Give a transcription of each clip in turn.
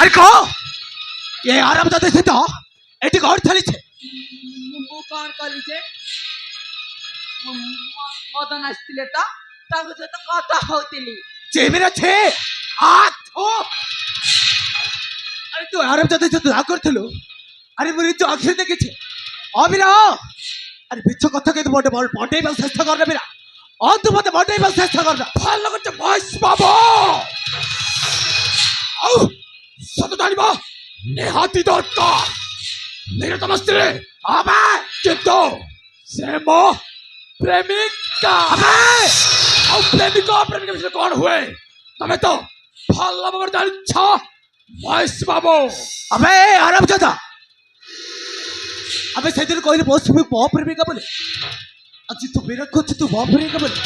अरे कहो ये आराम दादा से तो एटी घर चली छे मु कौन करी छे मदन आस्तिले तो ताको से तो कथा होतिली चेमिरा छे हाथ हो अरे तू आराम दादा से तो आ करथलो अरे मोरी जो आखिर देखि छे अबिरा अरे बिच्छ कथा के तो बड़े बड़े बल चेष्टा करना बिरा और तू मते बड़े बल चेष्टा करना फल लगत बस बाबू आओ सत जानिबा नेहाती दरकार मेरे तमस्त्री अबे चित्तो से मो प्रेमिका अबे आओ प्रेमिका विषय कौन हुए तमे तो फल लगत जान छ बस बाबू अबे आराम जादा अबे सेदिन कहले बस में बॉ प्रेमिका बोले আজি তো বেরা করছিস তুই বম প্রেমিকা বলে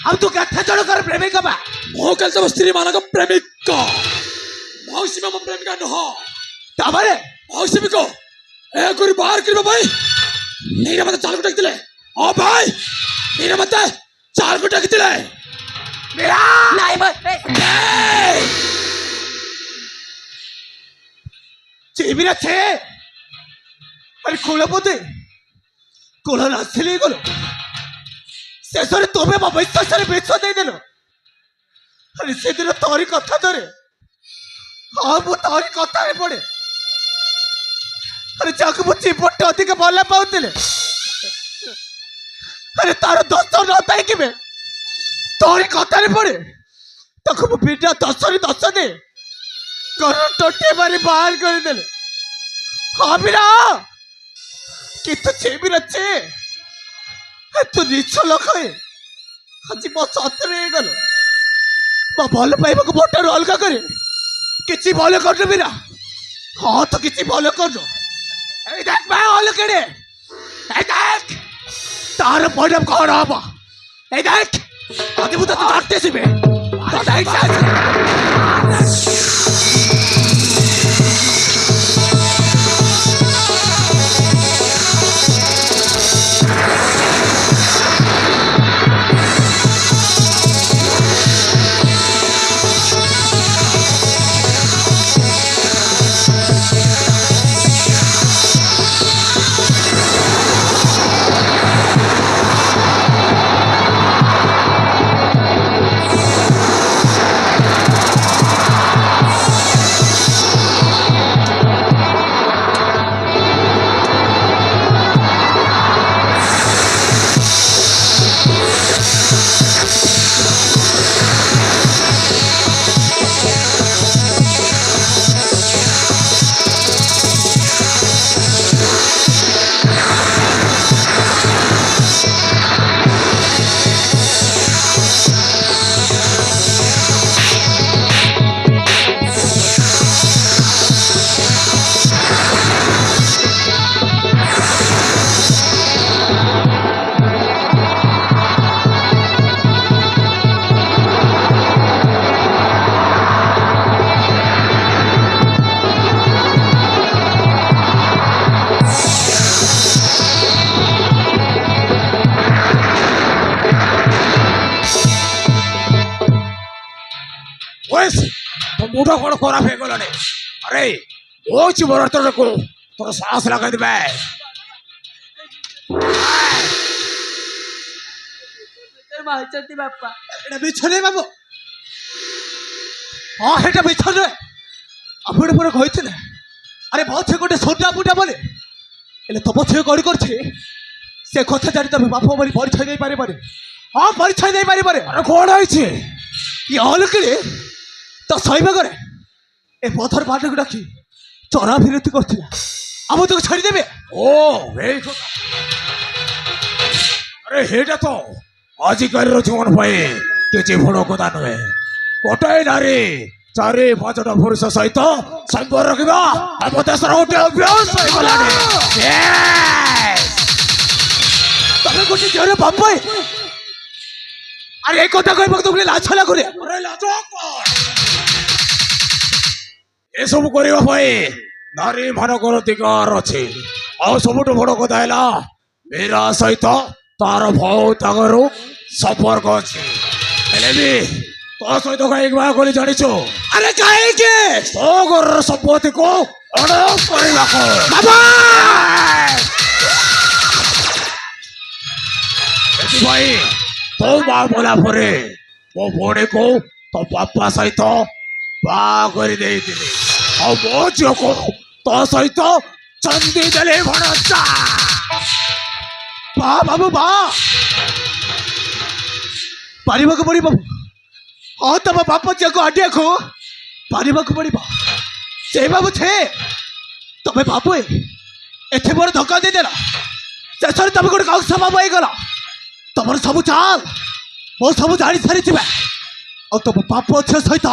আমি তো কথা জড় করে প্রেমিকা বা মো কাল সব স্ত্রী মানক প্রেমিকা মৌসুমী মম প্রেমিকা নহ তাবারে মৌসুমী কো এ করি বাহার করিবা ভাই নীরা মতে চাল গুটাক দিলে ও ভাই নীরা মতে চাল গুটাক দিলে মেরা নাই ভাই চেবিরা ছে আরে খোলাপতে কোলা নাচলে গেল শেষরে তুমি বিশ্বাসের বিচ্ছ দেল আরে সেদিন তোরি কথা ধরে হ্যাঁ মু তোরি কথারে পড়ে আরে যাকে মু চিপটে অধিক ভাল পাউলে আরে তার দোষ নথাই কেবে তোরি কথারে পড়ে তাকে মু বিনা দশরে দশ দে ঘর টোটে মারি বাহার করে দেলে হ্যাঁ বিরা কিন্তু চেবির আছে এত নিচ্ছ লোক আজ ମୋ ସତରେ ହେଇଗଲ ମୋ ଭଲ ପାଇବାକୁ ମୋଠାରୁ ଅଲଗା କରେ କିଛି ଭଲ କରୁନ ବିରା ହଁ ତ କିଛି ଭଲ କରୁନ ଏଇ ଦେখ ଭାଇ ଅଲ କେଡ଼େ ଏଇ ଦେখ ତାର ପରିଣାମ କ'ଣ ହବ ଏଇ ଦେখ ଆଜି ମୁଁ ତତେ ଧରତେ ଯିବେ तो मुठा कौन खराब हो गलाने अरे वो चिबर को तोर साहस लगा देबे मारचती बापा এটা বিছনে বাবু হ্যাঁ এটা বিছনে আপড়ে পড়ে কইছিল আরে বছে গোটে সোনা বুটা বলে এলে তো বছে করি করছে সে কথা জানি তবে বাপ বলি পরিচয় দেই পারে পারে হ্যাঁ পরিচয় দেই পারে পারে আরে কোন হইছে ই অলকড়ে তো সইবে করে এ পথর পাটে ডাকি চড়া বিরতি করছিল আমি তোকে ছাড়ি দেবে ও এই কথা আরে হেটা তো আজিকালির জীবন পাই কিছু বড় কথা নয় গোটাই নারী চারি পাঁচটা পুরুষ সহিত সম্পর্ক রখিবা ଆମ ଦେଶର ଗୋଟେ ଅଭ୍ୟାସ ହେଇଗଲାଣି ତମେ ଗୋଟେ ଝିଅର ବାପ ଆରେ ଏ କଥା କହିବାକୁ ତମକୁ ଲାଜ ଲାଗୁନି ଲାଜ ଏସବୁ କରିବା ପାଇଁ ନାରୀ ମାନଙ୍କର ଅଧିକାର ଅଛି ଆଉ ସବୁଠୁ ବଡ କଥା ହେଲା ମୀରା ସହିତ ତାର ବହୁତ ଆଗରୁ ସମ୍ପର୍କ ଅଛି ହେଲେ ବି ତୋ ସହିତ କାହିଁକି ବାହା କରି ଜାଣିଛୁ? ଆରେ କାହିଁକି? ତୋ ଘରର ସମ୍ପତ୍ତିକୁ ଅଡପ କରିବାକୁ। ବାବା ଏଥିପାଇଁ ତୋ ମା ମଲା ପରେ ମୋ ଭଉଣୀକୁ ତୋ ବାପା ସହିତ ବାହା କରି ଦେଇଥିଲି, ଆଉ ମୋ ଝିଅକୁ ତୋ ସହିତ ଚନ୍ଦି ଦେଲି ଭଣଜା। ବା ବାବୁ ବା ପାରିବାକୁ ପଡିବ। ହଁ ତମ ବାପ ଝିଅକୁ ଆଡିଆକୁ ପାରିବାକୁ ପଡିବ। ସେ ବାବୁ ଛେ ତମେ ବାବୁ ଏତେ ବଡ ଧୋକା ଦେଇଦେଲ। ଶେଷରେ ତମେ ଗୋଟେ କଂସ ବାବୁ ହେଇଗଲ। ତମର ସବୁ ଚାଲ ମୁଁ ସବୁ ଜାଣି ସାରିଥିବେ। ଆଉ ତମ ବାପ ଝିଅ ସହିତ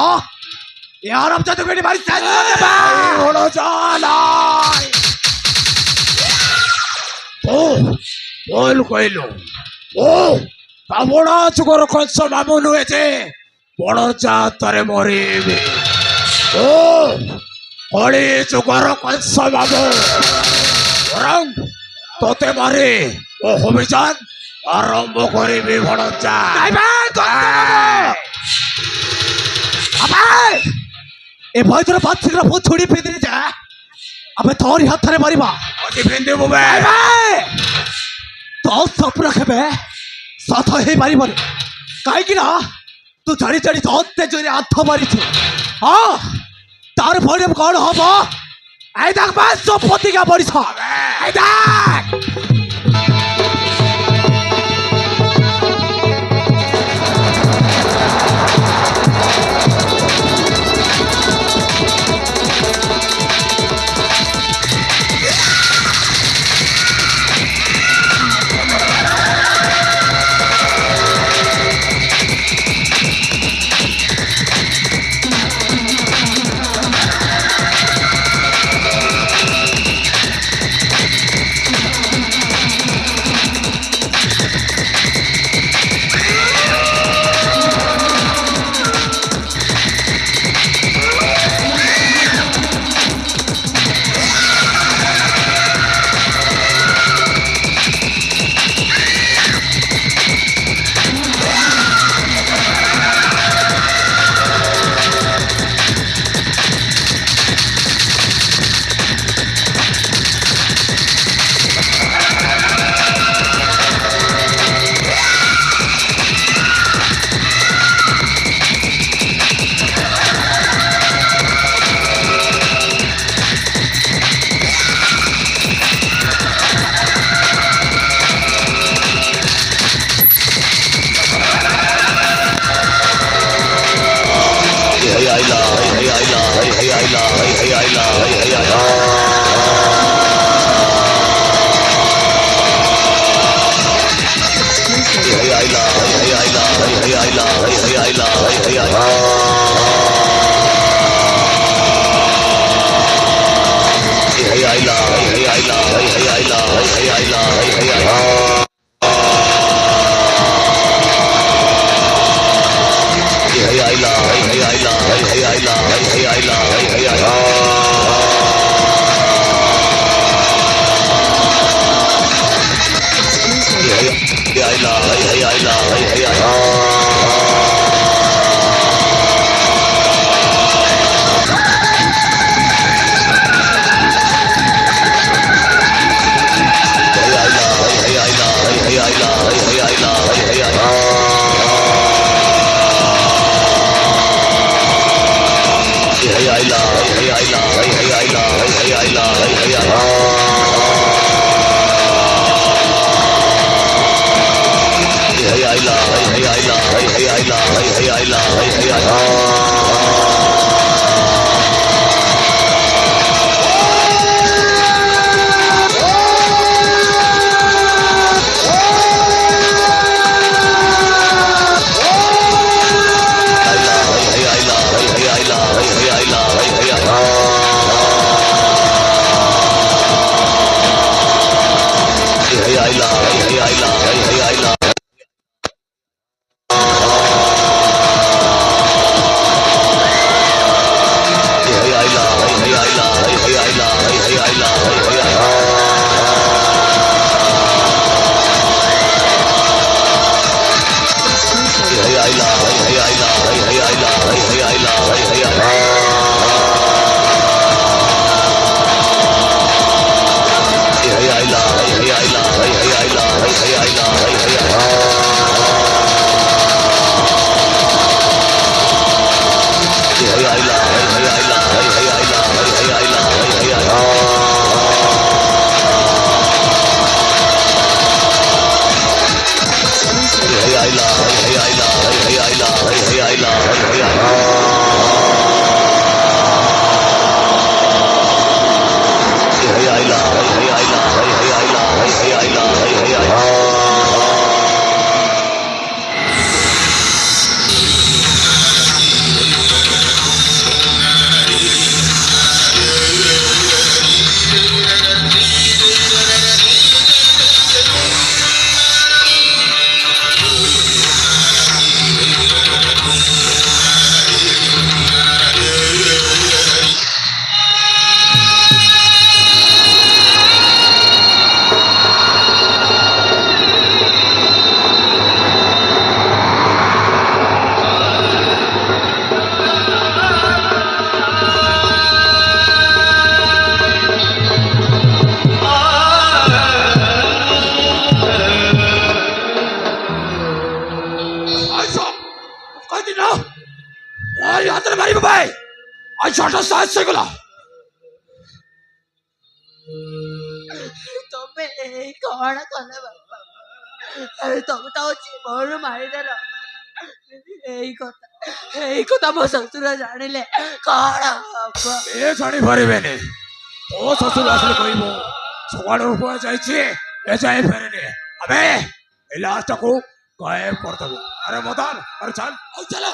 ୟାର ଜାଦୁଗିରି ମାରି ଭଣଜା ନାଇଁ। ଭୁଲ କହିଲୁ। ଓ ବାବୁଣା ଯୁଗର କଂସ ମାମୁ ନୁହେଁ ଯେ ଭଣଜା ହାତରେ ମରିବି। ଓ କଳି ଯୁଗର କଂସ ମାମୁ। ବରଂ ତୋତେ ମାରି ଓ ଅଭିଯାନ ଆରମ୍ଭ କରିବି ଭଣଜା। ଏ ଭୟର ବାদ ଶୀଘ୍ର ବହୁତ ଛୁଡ଼ି ପିନ୍ଧିନି ଯା। ଆମେ ତୋରି ହାତରେ ମରିବା। ଅତି ପିନ୍ଧିବୁ ବେ। ତୋ ସ୍ୱପ୍ନ କେବେ ସତ ହେଇପାରିବନି। କାହିଁକି ନା ତୁ ଜାଣି ଜାଣି ତୋତେ ଜୋରେ ହାତ ମାରିଛୁ। ହଁ ତାର ପରିଣାମ କ'ଣ ହବ? এই দেখ বাস সব প্রতিজ্ঞা পড়িছ। এই দেখ মারিব ভাই আজ ছটা সাহায্য গেল ତମେ ଏଇ କଣ କଲ ବାପା? ତମେ ତ ଜୀବନ ମାରିଦେଲ। ଏଇ କଥା ମୋ ଶ୍ୱଶୁର ଜାଣିଲେ କଣ ହବ? ଏ ଜାଣି ପାରିବେନି। ତୋ ଶ୍ୱଶୁର ଆସିଲେ କହିବ ସକାଳୁ କୁଆ ଯାଇଛି ଏ ଯାଇ ଫେରେନି। ଆମେ এই লাশটাকে গায়েব করতে হবে। আরে মদন আরে চল চালো।